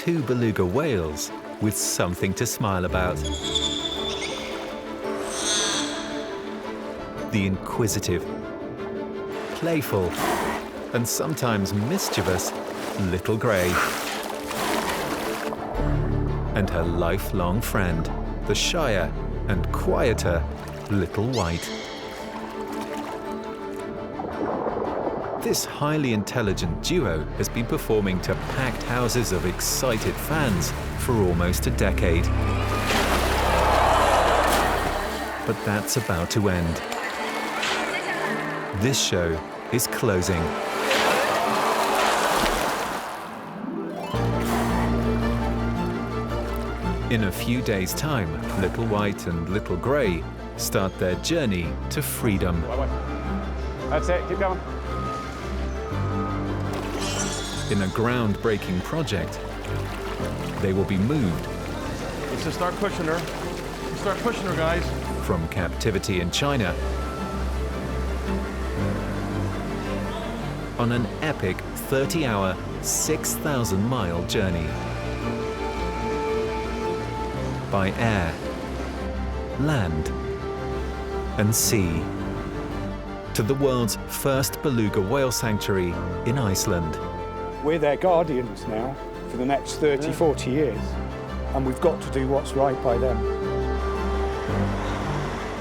2 beluga whales with something to smile about. The inquisitive, playful, and sometimes mischievous little grey. And her lifelong friend, the shyer and quieter little white. This highly intelligent duo has been performing to packed houses of excited fans for almost a decade. But that's about to end. This show is closing. In a few days' time, Little White and Little Grey start their journey to freedom. That's it, keep going. In a groundbreaking project, they will be moved. Let's just start pushing her. Start pushing her, guys. From captivity in China on an epic 30-hour, 6,000-mile journey. By air, land, and sea, to the world's first beluga whale sanctuary in Iceland. We're their guardians now for the next 30, 40 years, and we've got to do what's right by them.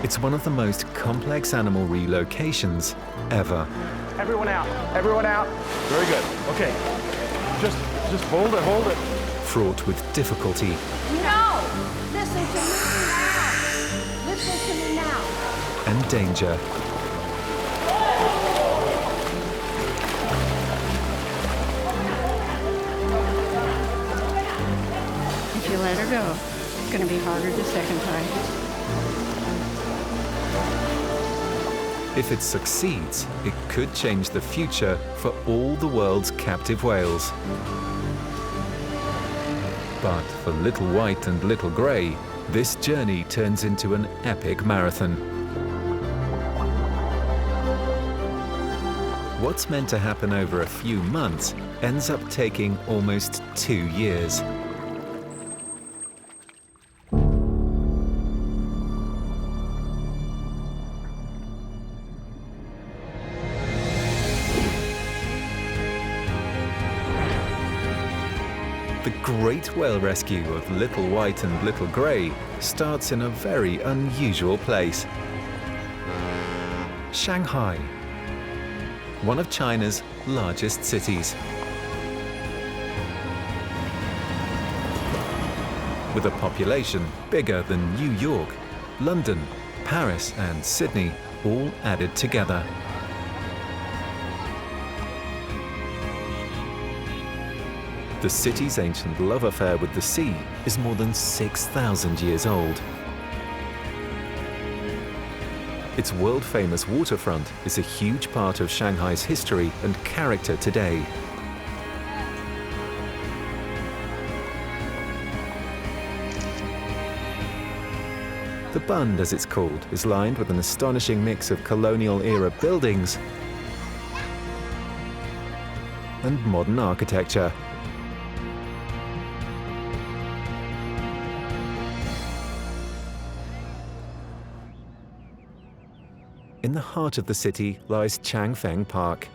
It's one of the most complex animal relocations ever. Everyone out, everyone out. Very good, okay. Just hold it. Fraught with difficulty. No! Listen to me now! Listen to me now! And danger. If you let her go, it's going to be harder the second time. If it succeeds, it could change the future for all the world's captive whales. But for Little White and Little Grey, this journey turns into an epic marathon. What's meant to happen over a few months ends up taking almost 2 years. The great whale rescue of Little White and Little Grey starts in a very unusual place. Shanghai, one of China's largest cities. With a population bigger than New York, London, Paris and Sydney all added together. The city's ancient love affair with the sea is more than 6,000 years old. Its world-famous waterfront is a huge part of Shanghai's history and character today. The Bund, as it's called, is lined with an astonishing mix of colonial-era buildings and modern architecture. In the heart of the city lies Changfeng Park,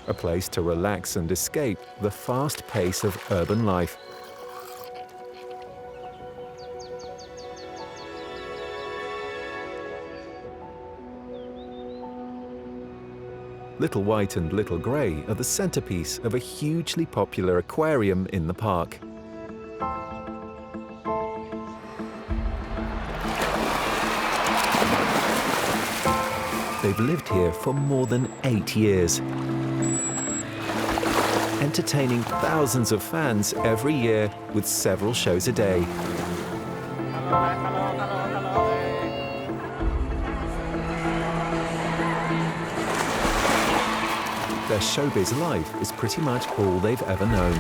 a place to relax and escape the fast pace of urban life. Little White and Little Grey are the centerpiece of a hugely popular aquarium in the park. They've lived here for more than 8 years, entertaining thousands of fans every year with several shows a day. Their showbiz life is pretty much all they've ever known.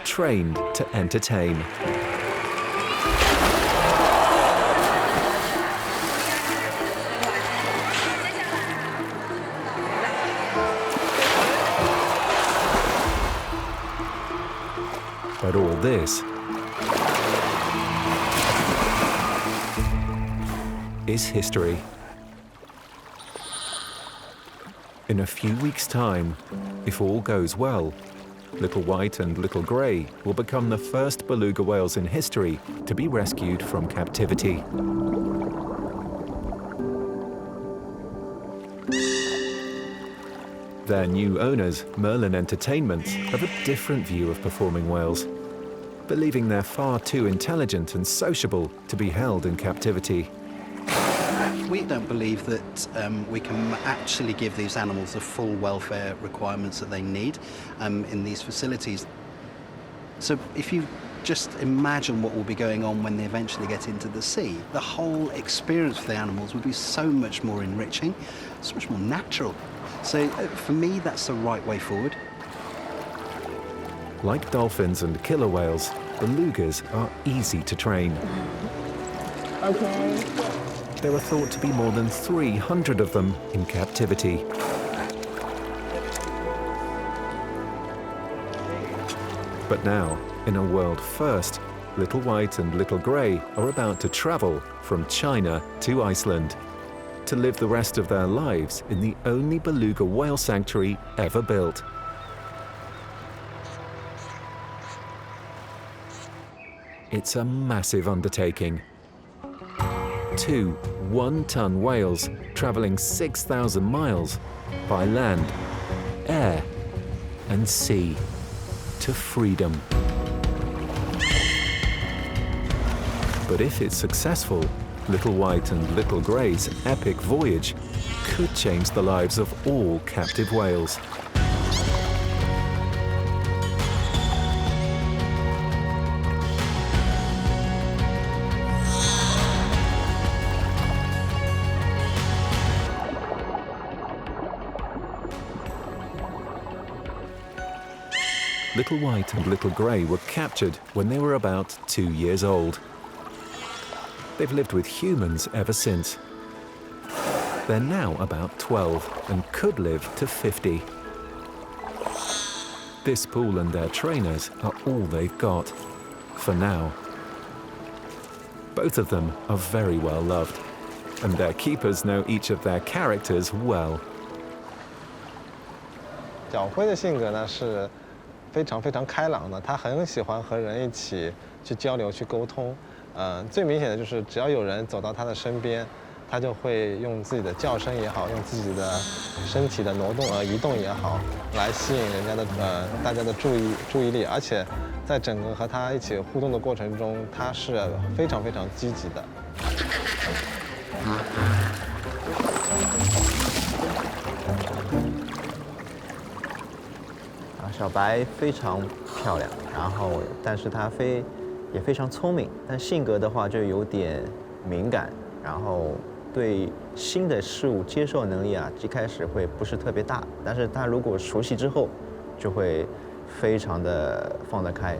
Trained to entertain. this is history. In a few weeks' time, if all goes well, Little White and Little Grey will become the first beluga whales in history to be rescued from captivity. Their new owners, Merlin Entertainment, have a different view of performing whales, believing they're far too intelligent and sociable to be held in captivity. We don't believe that we can actually give these animals the full welfare requirements that they need in these facilities. So if you just imagine what will be going on when they eventually get into the sea, the whole experience for the animals would be so much more enriching, so much more natural. So for me, that's the right way forward. Like dolphins and killer whales, belugas are easy to train. Okay. There are thought to be more than 300 of them in captivity. But now, in a world first, Little White and Little Grey are about to travel from China to Iceland to live the rest of their lives in the only beluga whale sanctuary ever built. It's a massive undertaking. 2 one-ton whales traveling 6,000 miles by land, air, and sea to freedom. But if it's successful, Little White and Little Grey's epic voyage could change the lives of all captive whales. Little White and Little Grey were captured when they were about 2 years old. They've lived with humans ever since. They're now about 12 and could live to 50. This pool and their trainers are all they've got, for now. Both of them are very well loved, and their keepers know each of their characters well. 小灰的性格呢是非常非常开朗的，他很喜欢和人一起去交流、去沟通。最明显的就是只要有人走到他的身边，他就会用自己的叫声也好，用自己的身体的移动也好，来吸引人家的大家的注意力，而且在整个和他一起互动的过程中，他是非常非常积极的。小白非常漂亮，然后但是她也非常聪明，但性格的话就有点敏感，然后对新的事物接受能力啊，一开始会不是特别大，但是她如果熟悉之后，就会非常的放得开。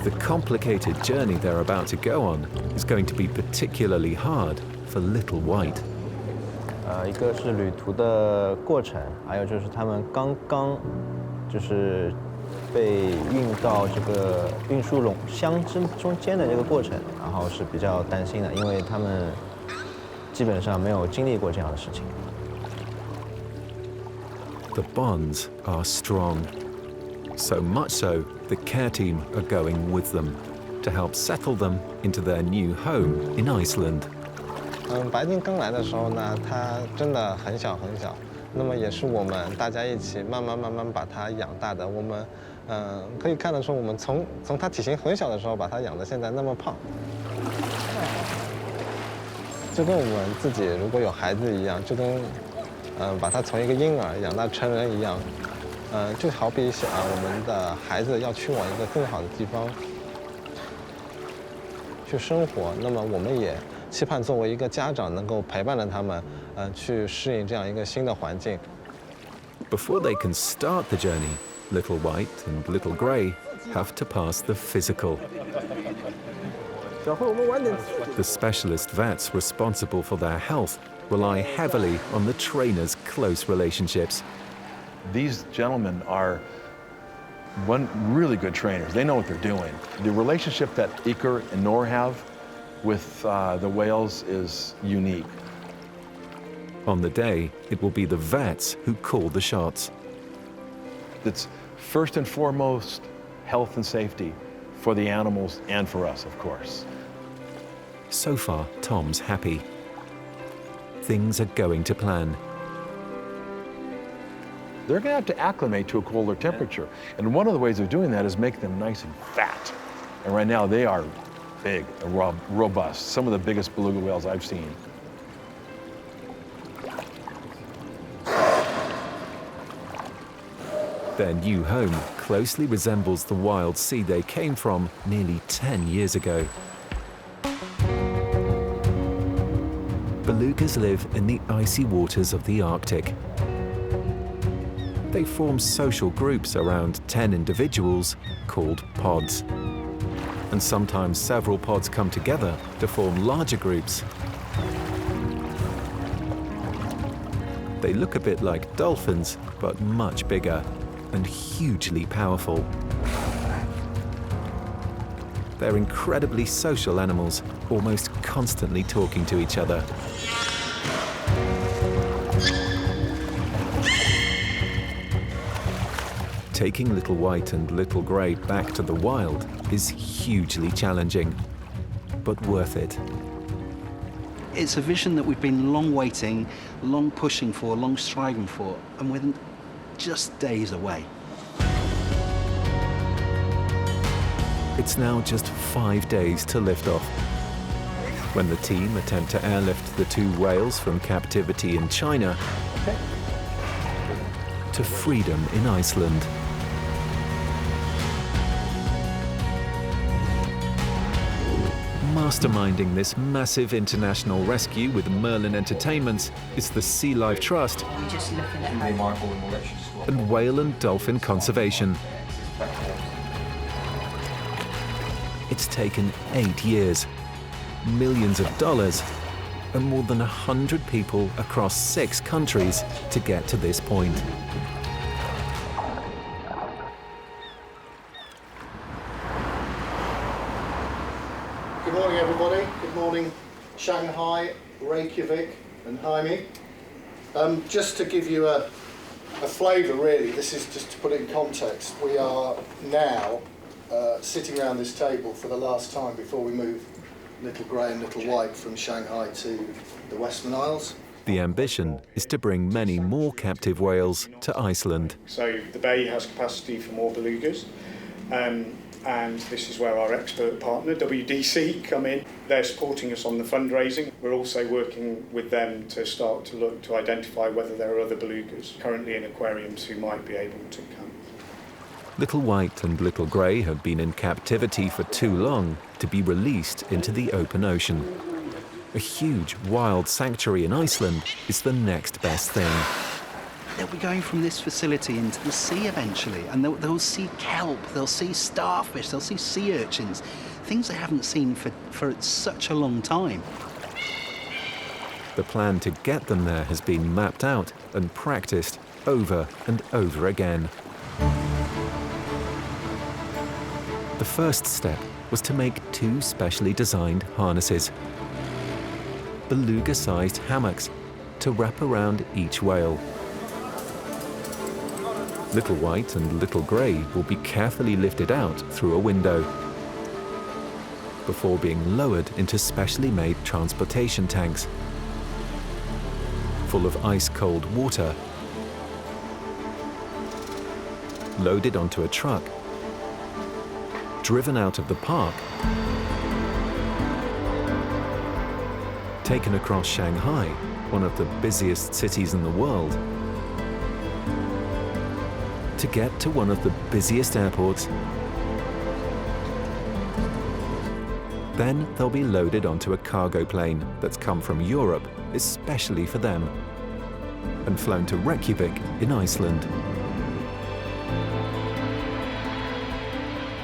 The complicated journey they're about to go on is going to be particularly hard for Little White. 一个是旅途的过程，还有就是他们刚刚就是被运到这个运输箱中间的这个过程，然后是比较担心的，因为他们基本上没有经历过这样的事情。The bonds are strong. So much so, the care team are going with them to help settle them into their new home in Iceland. 白鲸刚来的时候呢，它真的很小很小，那么也是我们大家一起慢慢把它养大的。我们可以看得出，我们从它体型很小的时候把它养到现在那么胖，就跟我们自己如果有孩子一样，就跟把它从一个婴儿养到成人一样。就好比我们的孩子要去往一个更好的地方去生活，那么我们也期盼作为一个家长能够陪伴着他们，去适应这样一个新的环境。Before they can start the journey, Little White and Little Grey have to pass the physical. 小慧，我们晚点。The specialist vets responsible for their health rely heavily on the trainers' close relationships. These gentlemen are really good trainers. They know what they're doing. The relationship that Iker and Nor have with the whales is unique. On the day, it will be the vets who call the shots. It's first and foremost health and safety for the animals and for us, of course. So far, Tom's happy. Things are going to plan. They're going to have to acclimate to a colder temperature. And one of the ways of doing that is make them nice and fat. And right now they are big and robust. Some of the biggest beluga whales I've seen. Their new home closely resembles the wild sea they came from nearly 10 years ago. Belugas live in the icy waters of the Arctic. They form social groups around 10 individuals called pods. And sometimes several pods come together to form larger groups. They look a bit like dolphins, but much bigger and hugely powerful. They're incredibly social animals, almost constantly talking to each other. Taking Little White and Little Grey back to the wild is hugely challenging, but worth it. It's a vision that we've been long waiting, long pushing for, long striving for, and we're just days away. It's now just 5 days to liftoff. When the team attempt to airlift the 2 whales from captivity in China to freedom in Iceland. Masterminding this massive international rescue with Merlin Entertainments is the Sea Life Trust and Whale and Dolphin Conservation. It's taken 8 years, millions of dollars, and more than 100 people across 6 countries to get to this point. Good morning, everybody. Good morning, Shanghai, Reykjavik, and Jaime. Just to give you a flavour, really, this is just to put it in context. We are now sitting around this table for the last time before we move Little Grey and Little White from Shanghai to the Western Isles. The ambition is to bring many more captive whales to Iceland. So the bay has capacity for more belugas, and this is where our expert partner, WDC, come in. They're supporting us on the fundraising. We're also working with them to start to look to identify whether there are other belugas currently in aquariums who might be able to come. Little White and Little Grey have been in captivity for too long to be released into the open ocean. A huge wild sanctuary in Iceland is the next best thing. They'll be going from this facility into the sea eventually, and they'll see kelp, they'll see starfish, they'll see sea urchins, things they haven't seen for such a long time. The plan to get them there has been mapped out and practiced over and over again. The first step was to make 2 specially designed harnesses, beluga-sized hammocks to wrap around each whale. Little White and Little Grey will be carefully lifted out through a window before being lowered into specially made transportation tanks full of ice-cold water, loaded onto a truck, driven out of the park, taken across Shanghai, one of the busiest cities in the world, to get to one of the busiest airports. Then they'll be loaded onto a cargo plane that's come from Europe especially for them and flown to Reykjavik in Iceland.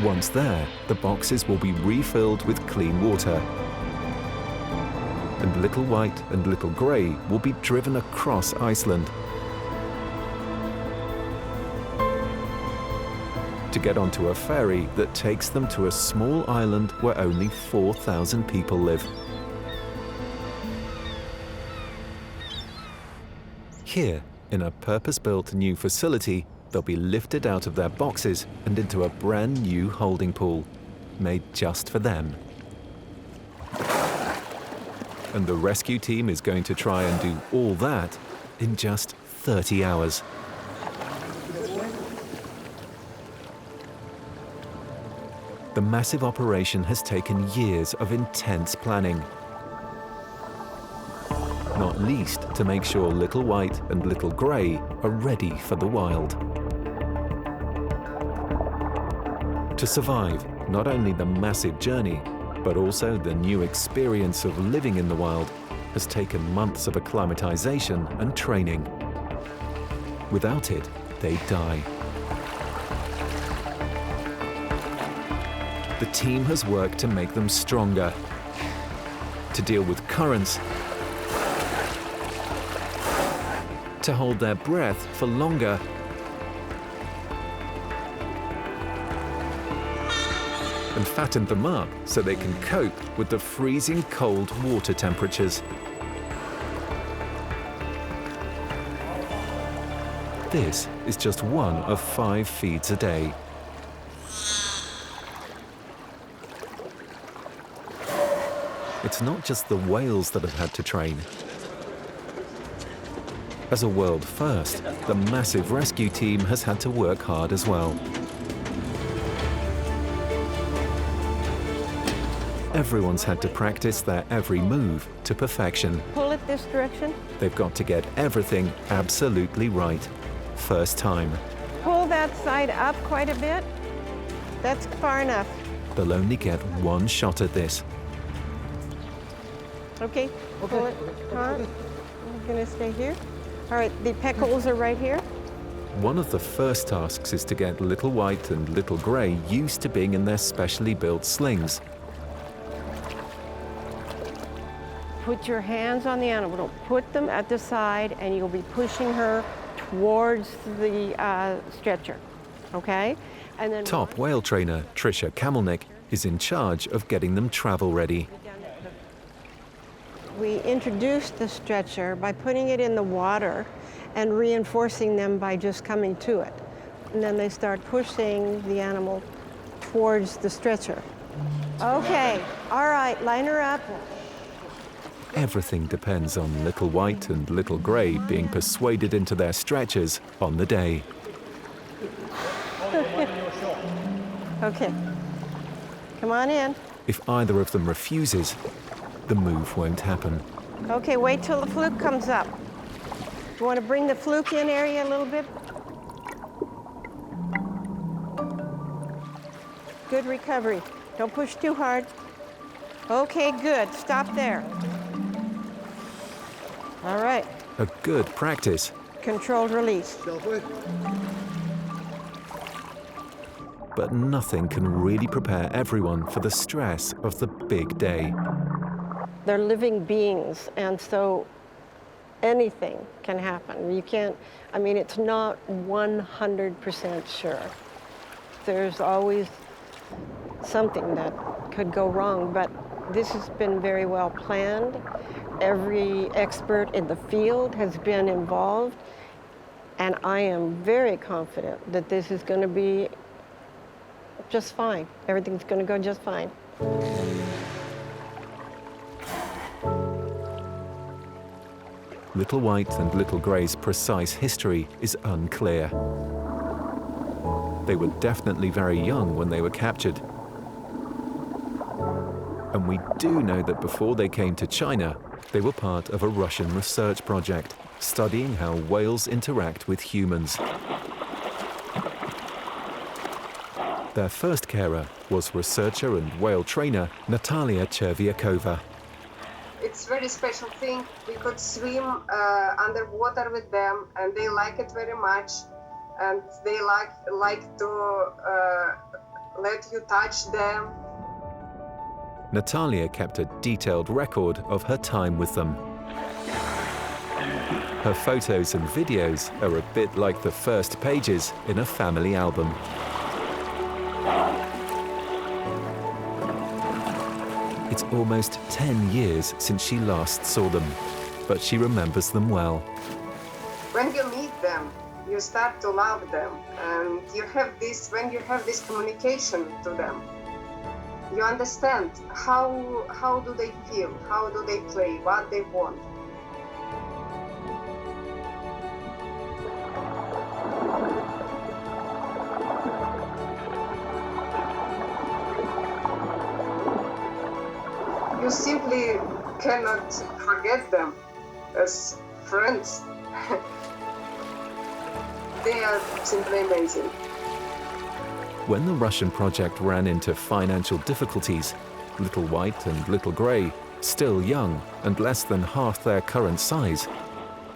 Once there, the boxes will be refilled with clean water, and Little White and Little Grey will be driven across Iceland. get onto a ferry that takes them to a small island where only 4,000 people live. Here, in a purpose-built new facility, they'll be lifted out of their boxes and into a brand new holding pool, made just for them. And the rescue team is going to try and do all that in just 30 hours. The massive operation has taken years of intense planning, not least to make sure Little White and Little Grey are ready for the wild. To survive not only the massive journey, but also the new experience of living in the wild has taken months of acclimatization and training. Without it, they die. The team has worked to make them stronger, to deal with currents, to hold their breath for longer, and fattened them up so they can cope with the freezing cold water temperatures. This is just one of 5 feeds a day. It's not just the whales that have had to train. As a world first, the massive rescue team has had to work hard as well. Everyone's had to practice their every move to perfection. Pull it this direction. They've got to get everything absolutely right, first time. Pull that side up quite a bit. That's far enough. They'll only get one shot at this. Okay, pull it. I'm gonna stay here. All right, the peckles are right here. One of the first tasks is to get Little White and Little Grey used to being in their specially built slings. Put your hands on the animal. Don't put them at the side, and you'll be pushing her towards the stretcher, okay? And then Top whale trainer Tricia Kamelnick is in charge of getting them travel ready. we introduced the stretcher by putting it in the water and reinforcing them by just coming to it. And then they start pushing the animal towards the stretcher. Okay, all right, line her up. Everything depends on Little White and Little Grey being persuaded into their stretchers on the day. Okay, come on in. If either of them refuses, the move won't happen. Okay, wait till the fluke comes up. You want to bring the fluke in area a little bit? Good recovery. Don't push too hard. Okay, good. Stop there. All right. A good practice. Controlled release. But nothing can really prepare everyone for the stress of the big day. They're living beings, and so anything can happen. You can't, I mean, it's not 100% sure. There's always something that could go wrong, but this has been very well planned. Every expert in the field has been involved, and I am very confident that this is going to be just fine. Everything's going to go just fine. Little White and Little Grey's precise history is unclear. They were definitely very young when they were captured. And we do know that before they came to China, they were part of a Russian research project studying how whales interact with humans. Their first carer was researcher and whale trainer Natalia Cherviakova. It's a very special thing. We could swim underwater with them, and they like it very much. And they like to let you touch them. Natalia kept a detailed record of her time with them. Her photos and videos are a bit like the first pages in a family album. It's almost 10 years since she last saw them, but she remembers them well. When you meet them, you start to love them, and when you have this communication to them, you understand how do they feel, how do they play, what they want. You simply cannot forget them as friends. They are simply amazing. When the Russian project ran into financial difficulties, Little White and Little Grey, still young and less than half their current size,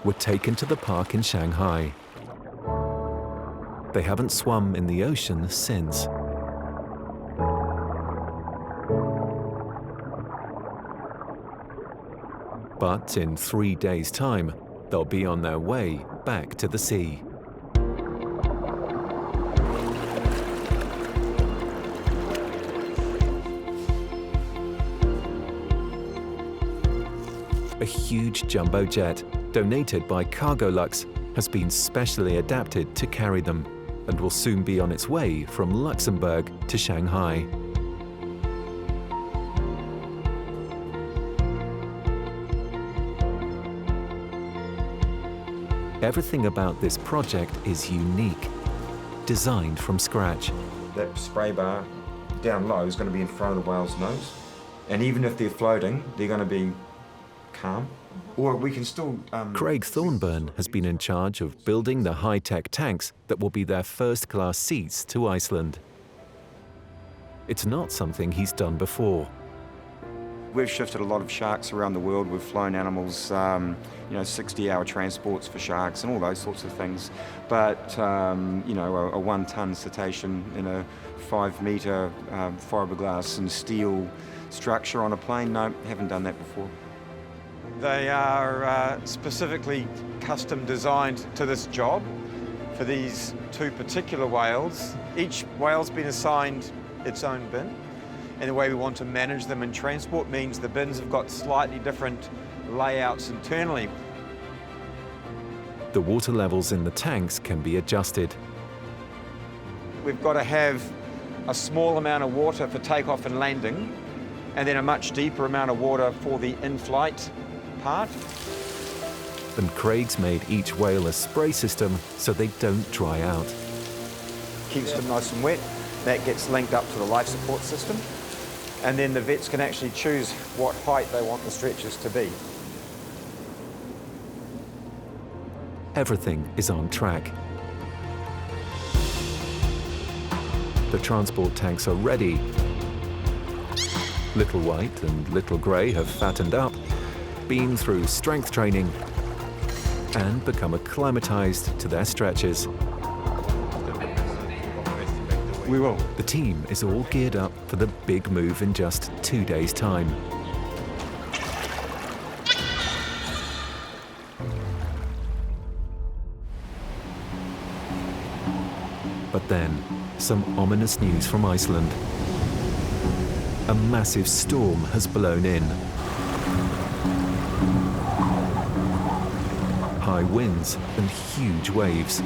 were taken to the park in Shanghai. They haven't swum in the ocean since. But in 3 days' time, they'll be on their way back to the sea. A huge jumbo jet, donated by Cargolux, has been specially adapted to carry them and will soon be on its way from Luxembourg to Shanghai. Everything about this project is unique, designed from scratch. That spray bar down low is going to be in front of the whale's nose. And even if they're floating, they're going to be calm. Or we can still... Craig Thornburn has been in charge of building the high-tech tanks that will be their first-class seats to Iceland. It's not something he's done before. We've shifted a lot of sharks around the world. We've flown animals, 60-hour transports for sharks and all those sorts of things. But, a 1-ton cetacean in a 5-metre fiberglass and steel structure on a plane, no, haven't done that before. They are specifically custom designed to this job for these 2 particular whales. Each whale's been assigned its own bin. And the way we want to manage them in transport means the bins have got slightly different layouts internally. The water levels in the tanks can be adjusted. We've got to have a small amount of water for takeoff and landing, and then a much deeper amount of water for the in-flight part. And Craig's made each whale a spray system so they don't dry out. Keeps them nice and wet. That gets linked up to the life support system. And then the vets can actually choose what height they want the stretchers to be. Everything is on track. The transport tanks are ready. Little White and Little Grey have fattened up, been through strength training, and become acclimatized to their stretchers. We will. The team is all geared up for the big move in just 2 days' time. But then, some ominous news from Iceland. A massive storm has blown in. High winds and huge waves.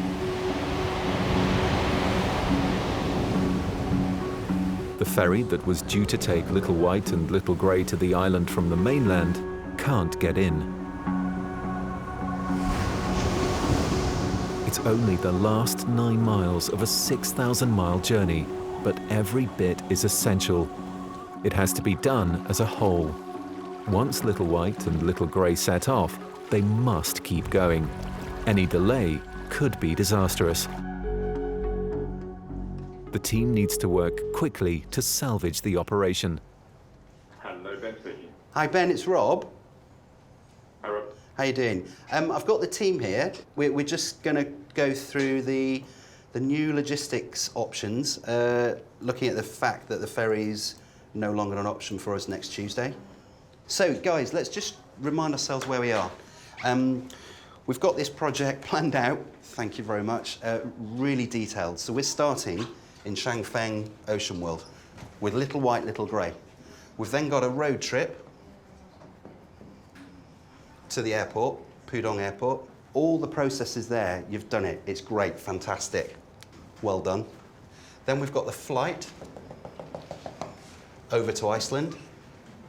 The ferry that was due to take Little White and Little Grey to the island from the mainland can't get in. It's only the last 9 miles of a 6,000-mile journey, but every bit is essential. It has to be done as a whole. Once Little White and Little Grey set off, they must keep going. Any delay could be disastrous. The team needs to work quickly to salvage the operation. Hello, Ben speaking. Hi Ben, it's Rob. Hi, Rob. How you doing? I've got the team here. We're just going to go through the new logistics options, looking at the fact that the ferry's no longer an option for us next Tuesday. So guys, let's just remind ourselves where we are. We've got this project planned out, thank you very much, really detailed. So we're starting in Shangfeng Ocean World with Little White, Little Grey. We've then got a road trip to the airport, Pudong Airport. All the processes there, you've done it. It's great, fantastic. Well done. Then we've got the flight over to Iceland.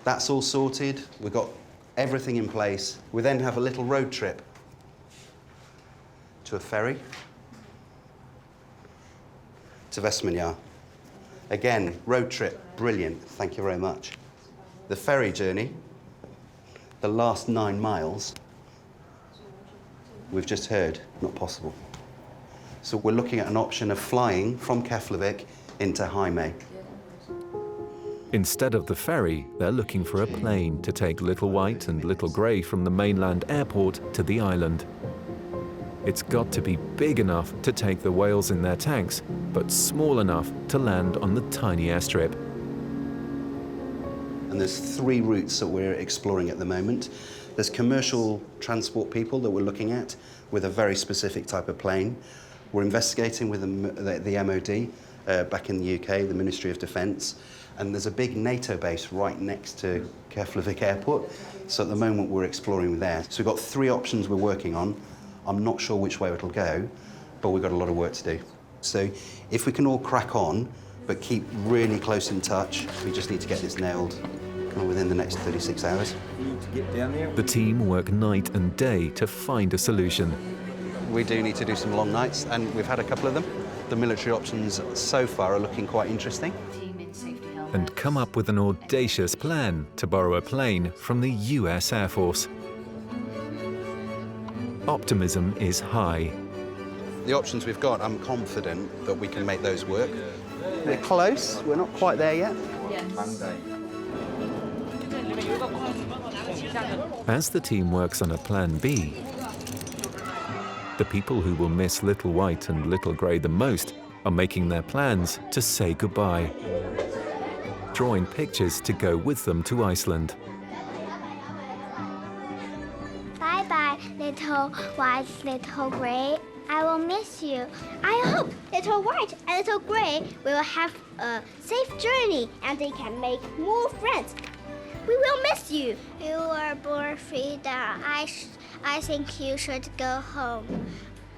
That's all sorted. We've got everything in place. We then have a little road trip to a ferry to Vestmannaeyjar. Again, road trip, brilliant, thank you very much. The ferry journey, the last 9 miles, we've just heard, not possible. So we're looking at an option of flying from Keflavik into Jaime. Instead of the ferry, they're looking for a plane to take Little White and Little Grey from the mainland airport to the island. It's got to be big enough to take the whales in their tanks, but small enough to land on the tiny airstrip. And there's 3 routes that we're exploring at the moment. There's commercial transport people that we're looking at with a very specific type of plane. We're investigating with the MOD back in the UK, the Ministry of Defence. And there's a big NATO base right next to Keflavik Airport. So at the moment we're exploring there. So we've got 3 options we're working on. I'm not sure which way it'll go, but we've got a lot of work to do. So if we can all crack on, but keep really close in touch, we just need to get this nailed kind of within the next 36 hours. The team work night and day to find a solution. We do need to do some long nights, and we've had a couple of them. The military options so far are looking quite interesting. And come up with an audacious plan to borrow a plane from the US Air Force. Optimism is high. The options we've got, I'm confident that we can make those work. We're close, we're not quite there yet. As the team works on a plan B, the people who will miss Little White and Little Grey the most are making their plans to say goodbye, drawing pictures to go with them to Iceland. Bye-bye, Little White, Little Grey. I will miss you. I hope Little White and Little Grey will have a safe journey and they can make more friends. We will miss you. You are born Frida. I think you should go home.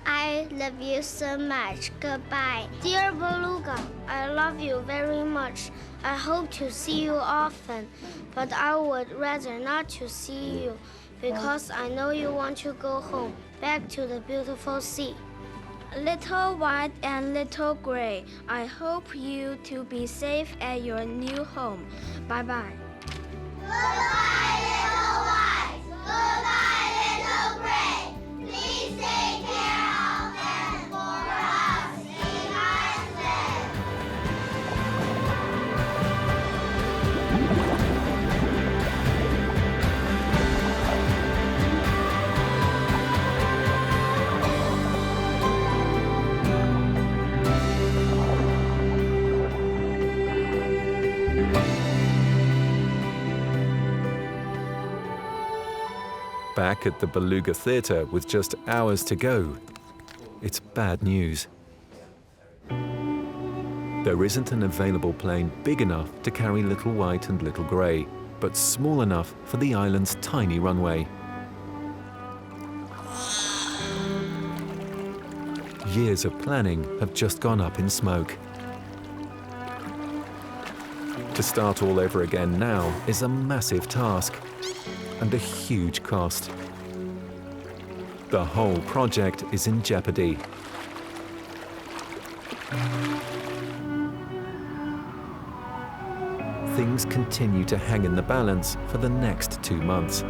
I love you so much. Goodbye. Dear Beluga, I love you very much. I hope to see you often, but I would rather not to see you because I know you want to go home, back to the beautiful sea. Little White and Little Grey, I hope you to be safe at your new home. Bye-bye. Goodbye, Little White. Goodbye, Little Grey. Please take care of them for us in Iceland. Back at the Beluga Theatre with just hours to go, it's bad news. There isn't an available plane big enough to carry Little White and Little Grey, but small enough for the island's tiny runway. Years of planning have just gone up in smoke. To start all over again now is a massive task and a huge cost. The whole project is in jeopardy. Things continue to hang in the balance for the next 2 months.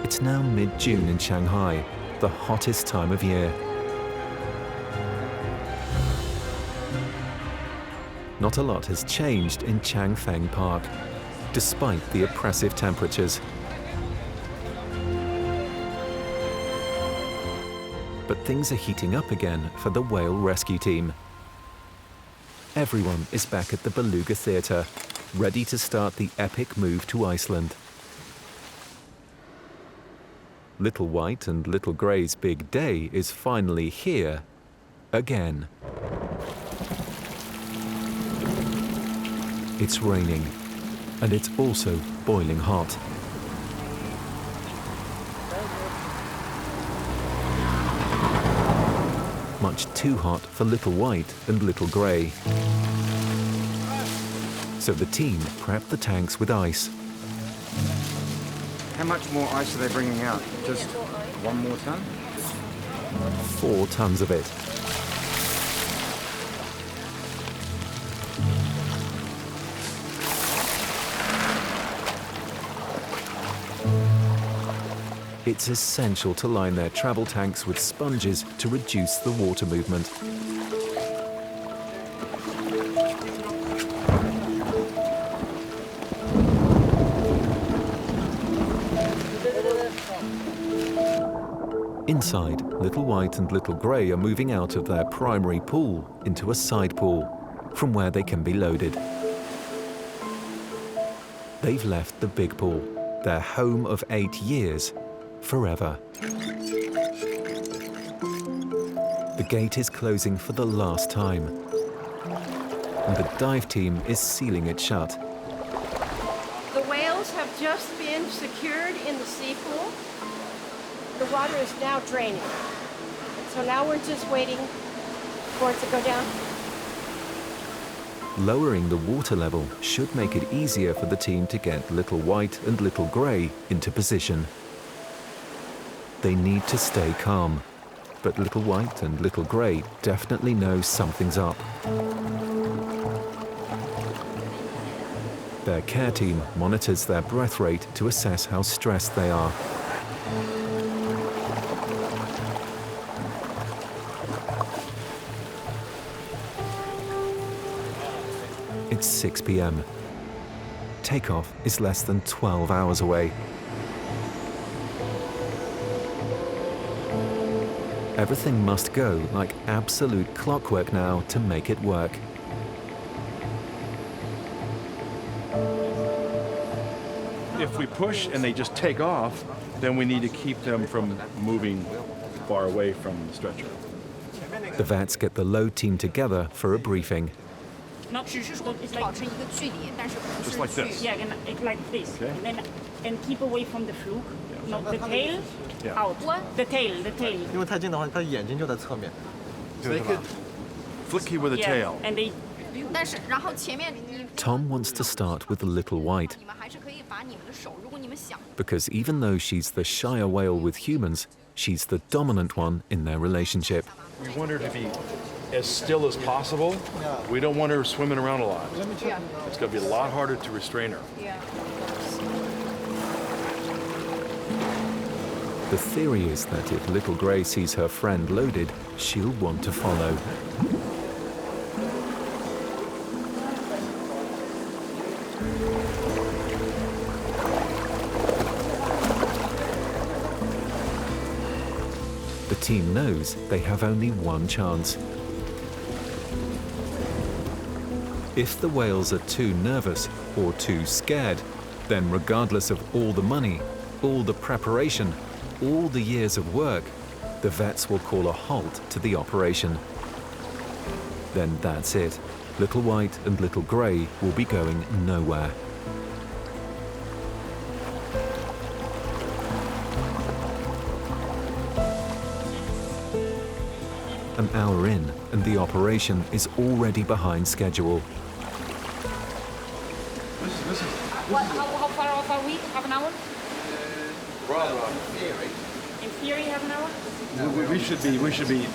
It's now mid-June in Shanghai, the hottest time of year. Not a lot has changed in Changfeng Park, despite the oppressive temperatures. But things are heating up again for the whale rescue team. Everyone is back at the Beluga Theatre, ready to start the epic move to Iceland. Little White and Little Grey's big day is finally here, again. It's raining, and it's also boiling hot. Much too hot for Little White and Little Grey. So the team prep the tanks with ice. How much more ice are they bringing out? Just 1 more ton? 4 tons of it. It's essential to line their travel tanks with sponges to reduce the water movement. Inside, Little White and Little Grey are moving out of their primary pool into a side pool, from where they can be loaded. They've left the big pool, their home of 8 years, forever. The gate is closing for the last time, and the dive team is sealing it shut. The whales have just been secured in the sea pool. The water is now draining. So now we're just waiting for it to go down. Lowering the water level should make it easier for the team to get Little White and Little Grey into position. They need to stay calm, but Little White and Little Grey definitely know something's up. Their care team monitors their breath rate to assess how stressed they are. It's 6 p.m. Takeoff is less than 12 hours away. Everything must go like absolute clockwork now to make it work. If we push and they just take off, then we need to keep them from moving far away from the stretcher. The vets get the load team together for a briefing. Just like this. Yeah, like this. Okay. And keep away from the fluke. No, the tail Yeah. out. The tail, the tail. 因为太近的话，它眼睛就在侧面。 So they could flick you with a Yeah, tail. and they. Tom wants to start with the Little White, because even though she's the shyer whale with humans, she's the dominant one in their relationship. We want her to be as still as possible. We don't want her swimming around a lot. It's going to be a lot harder to restrain her. The theory is that if Little Grey sees her friend loaded, she'll want to follow. The team knows they have only one chance. If the whales are too nervous or too scared, then regardless of all the money, all the preparation, all the years of work, the vets will call a halt to the operation. Then that's it. Little White and Little Grey will be going nowhere. An hour in, and the operation is already behind schedule. How far off are we? Half an hour? In theory, half an hour? We should be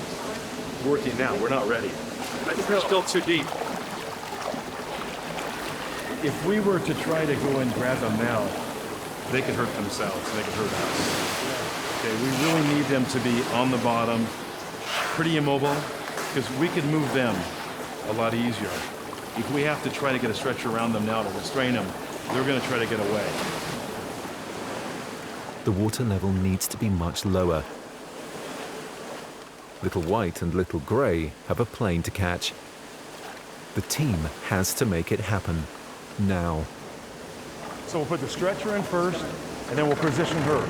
working now. We're not ready. I think we're still too deep. If we were to try to go and grab them now, they could hurt themselves. They could hurt us. Okay, we really need them to be on the bottom, pretty immobile, because we could move them a lot easier. If we have to try to get a stretcher around them now to restrain them, they're going to try to get away. The water level needs to be much lower. Little White and Little Grey have a plane to catch. The team has to make it happen, now. So we'll put the stretcher in first, and then we'll position her.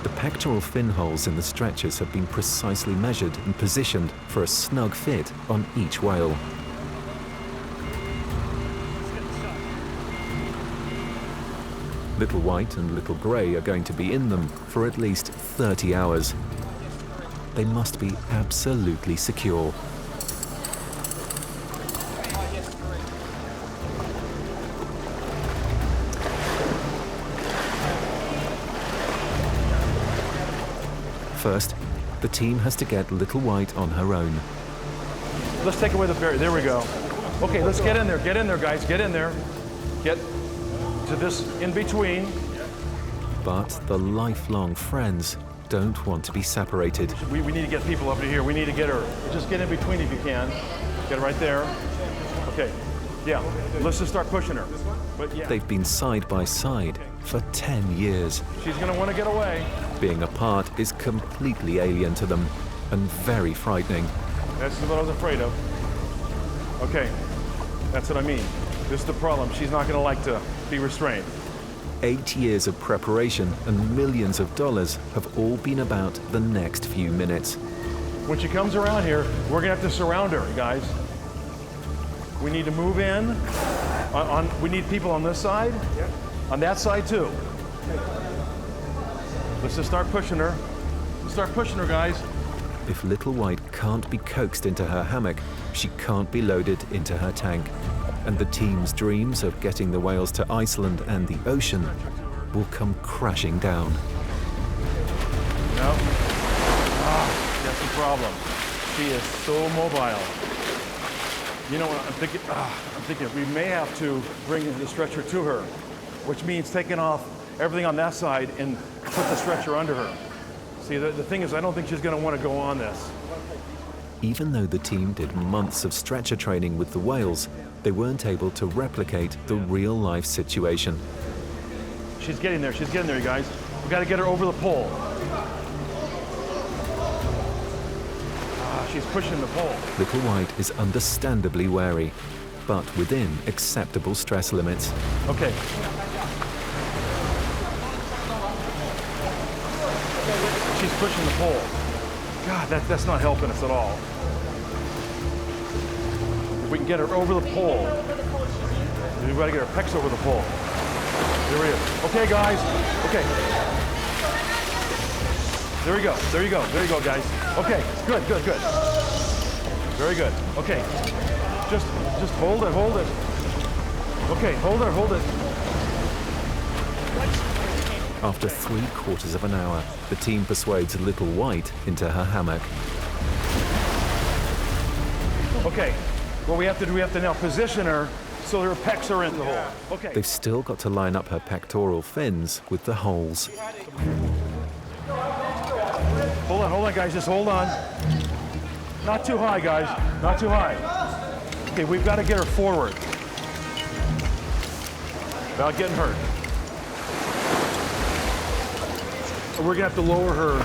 The pectoral fin holes in the stretchers have been precisely measured and positioned for a snug fit on each whale. Little White and Little Grey are going to be in them for at least 30 hours. They must be absolutely secure. First, the team has to get Little White on her own. Let's take away the barrier. There we go. Okay, let's get in there. Get in there, guys. Get in there. Get to this in between. But the lifelong friends don't want to be separated. We need to get people up to here. We need to get her. Just get in between if you can. Get her right there. Okay. Yeah. Let's just start pushing her. But yeah. They've been side by side for 10 years. She's going to want to get away. Being apart is completely alien to them and very frightening. This is what I was afraid of. Okay. That's what I mean. This is the problem. She's not going to like to be restrained. 8 years of preparation and millions of dollars have all been about the next few minutes. When she comes around here, we're going to have to surround her, guys. We need to move in. We need people on this side. On that side, too. Let's just start pushing her. Let's start pushing her, guys. If Little White can't be coaxed into her hammock, she can't be loaded into her tank. And the team's dreams of getting the whales to Iceland and the ocean will come crashing down. No. That's the problem. She is so mobile. You know what I'm thinking we may have to bring the stretcher to her, which means taking off everything on that side and put the stretcher under her. See, the thing is, I don't think she's going to want to go on this. Even though the team did months of stretcher training with the whales, they weren't able to replicate the real-life situation. She's getting there, you guys. We got to get her over the pole. She's pushing the pole. Little White is understandably wary, but within acceptable stress limits. Okay. She's pushing the pole. God, that's not helping us at all. If we can get her over the pole. We've got to get her pecs over the pole. There we go. Okay, guys. Okay. There we go. There you go. There you go, guys. Okay. Good. Very good. Okay. Just hold it. Okay, hold it. After 3/4 of an hour, the team persuades Little White into her hammock. Okay, what we have to do, we have to now position her so her pecs are in the hole. Okay. They've still got to line up her pectoral fins with the holes. Hold on, guys, just hold on. Not too high, guys, not too high. Okay, we've got to get her forward without getting hurt. We're gonna have to lower her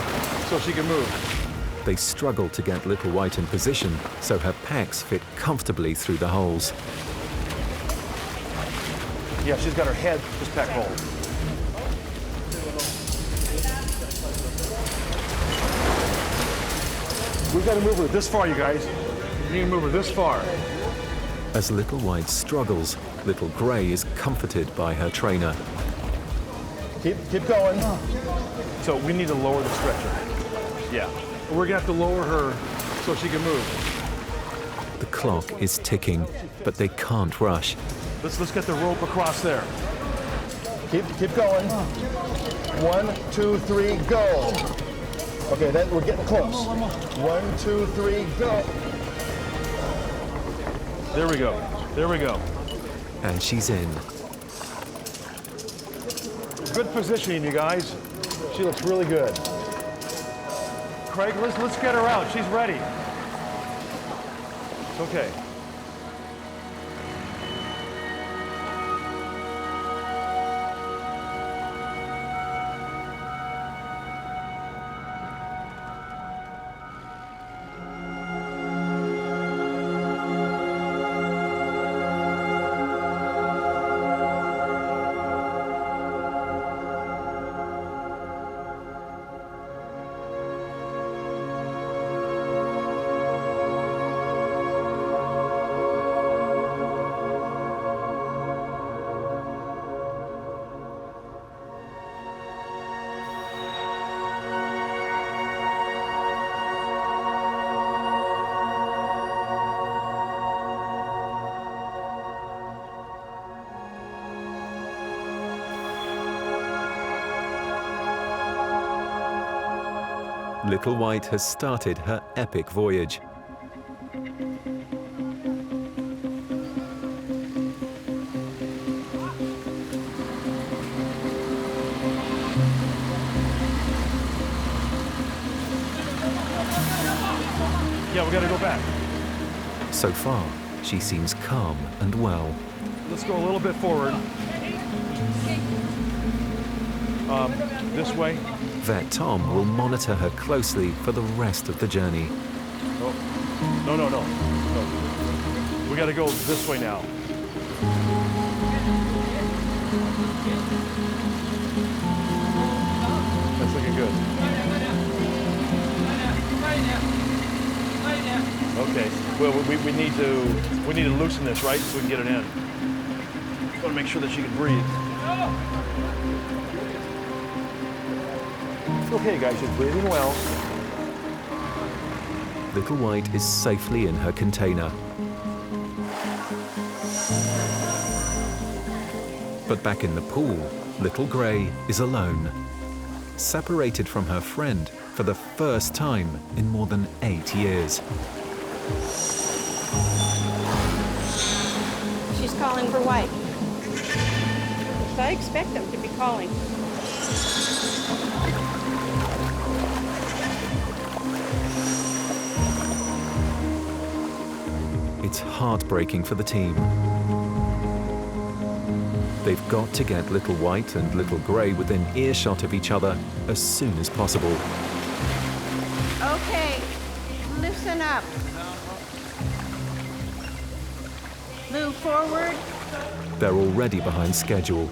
so she can move. They struggle to get Little White in position so her pecs fit comfortably through the holes. Yeah, she's got her head this pec hole. We've got to move her this far, you guys. We need to move her this far. As Little White struggles, Little Grey is comforted by her trainer. Keep going. So we need to lower the stretcher. Yeah. We're gonna have to lower her so she can move. The clock is ticking, but they can't rush. Let's get the rope across there. Keep going. 1, 2, 3, go. Okay, then we're getting close. 1, 2, 3, go. There we go. And she's in. Good positioning, you guys. She looks really good. Craig, let's get her out. She's ready. It's okay. Little White has started her epic voyage. Yeah, we gotta go back. So far, she seems calm and well. Let's go a little bit forward. This way. Vet Tom will monitor her closely for the rest of the journey. Oh. No. We gotta go this way now. That's looking good. Okay. Well, we need to loosen this, right, so we can get it in. Want to make sure that she can breathe. It's okay, guys. She's breathing well. Little White is safely in her container. But back in the pool, Little Grey is alone, separated from her friend for the first time in more than 8 years. She's calling for White. So I expect them to be calling. It's heartbreaking for the team. They've got to get Little White and Little Grey within earshot of each other as soon as possible. Okay, listen up. Move forward. They're already behind schedule.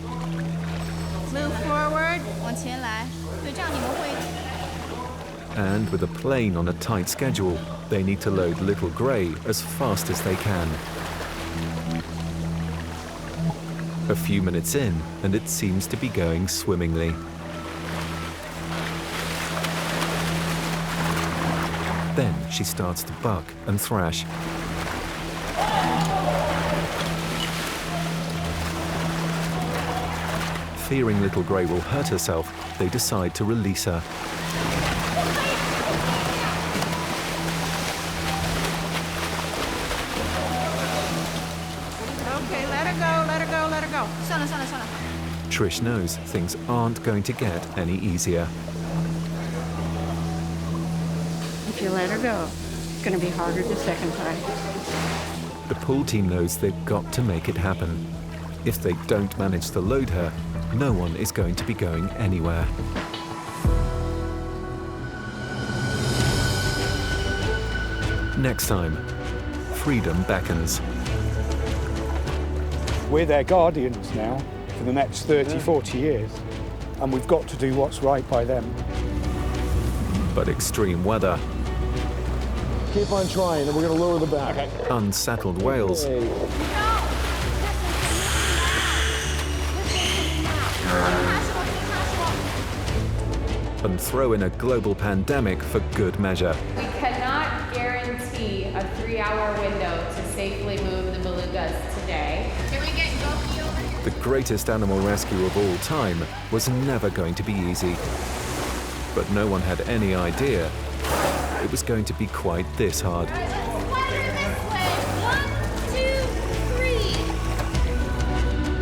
Move forward. 往前来，对，这样你们会。 And with a plane on a tight schedule, they need to load Little Grey as fast as they can. A few minutes in, and it seems to be going swimmingly. Then she starts to buck and thrash. Fearing Little Grey will hurt herself, they decide to release her. Okay, let her go, let her go, let her go. 算了算了算了。 Trish knows things aren't going to get any easier. If you let her go, it's going to be harder the second time. The pool team knows they've got to make it happen. If they don't manage to load her, no one is going to be going anywhere. Next time, freedom beckons. We're their guardians now for the next 30, 40 years, and we've got to do what's right by them. But extreme weather, Keep on trying, and we're going to lower the bow. Okay. unsettled whales, and throw in a global pandemic for good measure. We cannot guarantee a 3-hour window to safely move the belugas today. Can we get Goki over here? The greatest animal rescue of all time was never going to be easy. But no one had any idea it was going to be quite this hard.